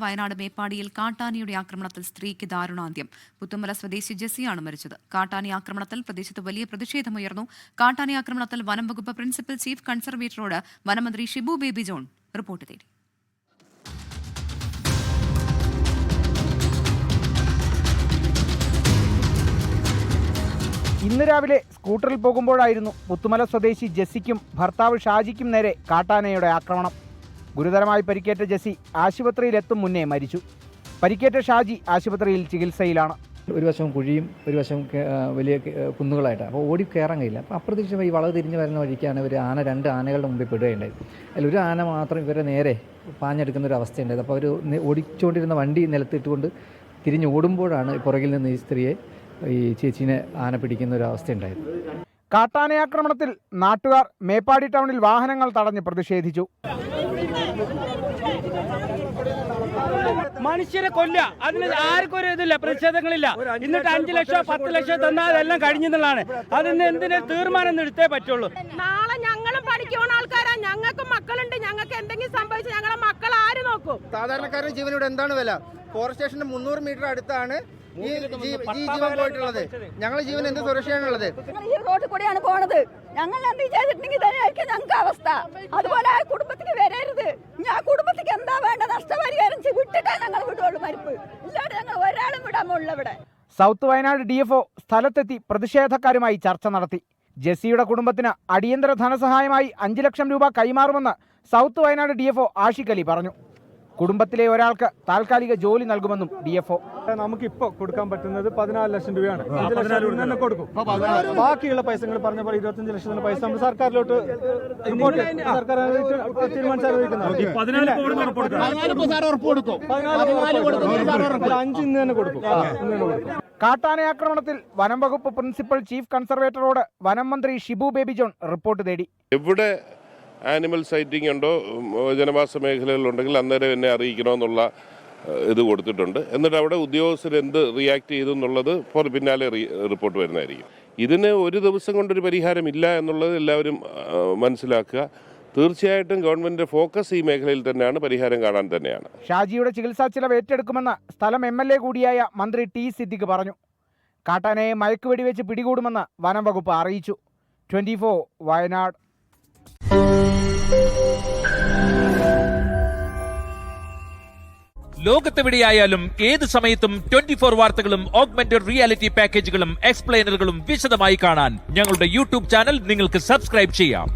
വയനാട് മേപ്പാടിയിൽ കാട്ടാനയുടെ ആക്രമണത്തിൽ സ്ത്രീക്ക് ദാരുണാന്ത്യം. പുത്തുമല സ്വദേശി ജെസ്സിയാണ് മരിച്ചത്. കാട്ടാന ആക്രമണത്തിൽ പ്രദേശത്ത് വലിയ പ്രതിഷേധമുയർന്നു. കാട്ടാന ആക്രമണത്തിൽ വനം വകുപ്പ് പ്രിൻസിപ്പൽ ചീഫ് കൺസർവേറ്ററോട് വനമന്ത്രി ഷിബു ബേബി ജോൺ റിപ്പോർട്ട് തേടി. ഇന്ന് രാവിലെ സ്കൂട്ടറിൽ പോകുമ്പോഴായിരുന്നു പുത്തുമല സ്വദേശി ജെസ്സിക്കും ഭർത്താവ് ഷാജിക്കും നേരെ കാട്ടാനയുടെ ആക്രമണം. ഗുരുതരമായി പരിക്കേറ്റ ജെസ്സി ആശുപത്രിയിലെത്തും മുന്നേ മരിച്ചു. പരിക്കേറ്റ ഷാജി ആശുപത്രിയിൽ ചികിത്സയിലാണ്. ഒരു വശം കുഴിയും ഒരു വശം വലിയ കുന്നുകളായിട്ടാണ്. അപ്പോൾ ഓടി കയറാൻ കഴിയില്ല. അപ്പോൾ അപ്രതീക്ഷിതമായി വളവ് തിരിഞ്ഞ് വരുന്ന വഴിക്കാണ് രണ്ട് ആനകളുടെ മുമ്പിൽ പെടുകയുണ്ടായത്. അതിൽ ഒരു ആന മാത്രം ഇവരെ നേരെ പാഞ്ഞെടുക്കുന്ന ഒരു അവസ്ഥയുണ്ടായത്. അപ്പോൾ അവർ ഓടിച്ചുകൊണ്ടിരുന്ന വണ്ടി നിലത്തിട്ടുകൊണ്ട് തിരിഞ്ഞ് ഓടുമ്പോഴാണ് പുറകിൽ നിന്ന് ഈ സ്ത്രീയെ ഈ ചേച്ചീനെ ആന പിടിക്കുന്ന ഒരു അവസ്ഥയുണ്ടായത്. കാട്ടാനയാക്രമണത്തിൽ നാട്ടുകാർ മേപ്പാടി ടൗണിൽ വാഹനങ്ങൾ തടഞ്ഞ് പ്രതിഷേധിച്ചു. മനുഷ്യരെ കൊല്ല, അതിന് ആർക്കും ഒരു ഇതില്ല, പ്രതിഷേധങ്ങളില്ല. എന്നിട്ട് 5 ലക്ഷം 10 ലക്ഷം തന്നാൽ അതെല്ലാം കഴിഞ്ഞെന്നുള്ളതാണ്. അതിന് എന്തിനു തീർമാനം എടുത്തേ പറ്റുള്ളൂ. നാളെ ഞങ്ങളും പഠിക്കുന്ന ആൾക്കാരാ, ഞങ്ങൾക്ക് മക്കളുണ്ട്. ഞങ്ങൾക്ക് എന്തെങ്കിലും സംഭവിച്ചു ഞങ്ങളെ മക്കൾ ആര് നോക്കും? സാധാരണക്കാരുടെ ജീവനോട് എന്താണ് വില? ഫോറസ്റ്റ് സ്റ്റേഷന്റെ 300 മീറ്റർ അടുത്താണ് ഈ ജീവൻ പോയിട്ടുള്ളത്. ഞങ്ങളുടെ ജീവൻ എന്ത് സുരക്ഷയാണുള്ളത്? ഈ റോഡിൽ കൂടെയാണ് പോണത്. ഞങ്ങൾ എന്ത് ചെയ്തിട്ടുണ്ടെങ്കിൽ തന്നെയായിരിക്കും ഞങ്ങൾക്ക് അവസ്ഥ. അതുപോലെ ആ കുടുംബത്തിന് വരരുത്. ആ കുടുംബത്തിക്ക് എന്താ വേണ്ട നഷ്ടപരിഹാരം വിട്ടിട്ടേ ഞങ്ങൾ വിടുള്ളൂ. മരിപ്പ് ഇല്ലാതെ ഞങ്ങൾ ഒരാളും വിടാൻ പോലുള്ള ഇവിടെ. സൗത്ത് വയനാട് DFO സ്ഥലത്തെത്തി പ്രതിഷേധക്കാരുമായി ചർച്ച നടത്തി. ജെസ്സിയുടെ കുടുംബത്തിന് അടിയന്തര ധനസഹായമായി 5 ലക്ഷം രൂപ കൈമാറുമെന്ന് സൗത്ത് വയനാട് DFO ആഷിഖ് അലി പറഞ്ഞു. കുടുംബത്തിലെ ഒരാൾക്ക് താൽക്കാലിക ജോലി നൽകുമെന്നും DFO. നമുക്കിപ്പോൾ കൊടുക്കാൻ പറ്റുന്നത് 14 ലക്ഷം രൂപയാണ്. 5 ലക്ഷം തന്നെ കൊടുക്കും. ബാക്കിയുള്ള പൈസ പറഞ്ഞ പോലെ 25 ലക്ഷത്തിന്റെ പൈസ നമ്മൾ സർക്കാരിലോട്ട് സർക്കാർ തീരുമാനിച്ചാൽ 5 ഇന്ന് തന്നെ കൊടുക്കും. കാട്ടാനയാക്രമണത്തിൽ വനം വകുപ്പ് പ്രിൻസിപ്പൽ ചീഫ് കൺസർവേറ്ററോട് വനം മന്ത്രി ഷിബു ബേബി ജോൺ റിപ്പോർട്ട് തേടി. എവിടെ ആനിമൽ സൈറ്റിംഗ് ഉണ്ടോ, ജനവാസ മേഖലകളുണ്ടെങ്കിൽ അന്നേരം എന്നെ അറിയിക്കണമെന്നുള്ള ഇത് കൊടുത്തിട്ടുണ്ട്. എന്നിട്ട് അവിടെ ഉദ്യോഗസ്ഥർ എന്ത് റിയാക്ട് ചെയ്തു എന്നുള്ളത് പിന്നാലെ റിപ്പോർട്ട് വരുന്നതായിരിക്കും. ഇതിന് ഒരു ദിവസം കൊണ്ടൊരു പരിഹാരമില്ല എന്നുള്ളത് എല്ലാവരും മനസ്സിലാക്കുക. തീർച്ചയായിട്ടും ഗവൺമെന്റിന്റെ ഫോക്കസ് ഈ മേഖലയിൽ തന്നെയാണ്, പരിഹാരം കാണാൻ തന്നെയാണ്. ഷാജിയുടെ ചികിത്സാ ചിലവ് ഏറ്റെടുക്കുമെന്ന് സ്ഥലം MLA കൂടിയായ മന്ത്രി T സിദ്ദിഖ് പറഞ്ഞു. കാട്ടാനയെ മയക്കുവെടിവെച്ച് പിടികൂടുമെന്ന് വനം വകുപ്പ് അറിയിച്ചു. 24 വയനാട്. ലോകത്തെവിടെയായാലും ഏത് സമയത്തും 24 വാർത്തകളും ഓഗ്മെന്റഡ് റിയാലിറ്റി പാക്കേജുകളും എക്സ്പ്ലെയിനറുകളും വിശദമായി കാണാൻ ഞങ്ങളുടെ YouTube ചാനൽ നിങ്ങൾക്ക് സബ്സ്ക്രൈബ് ചെയ്യാം.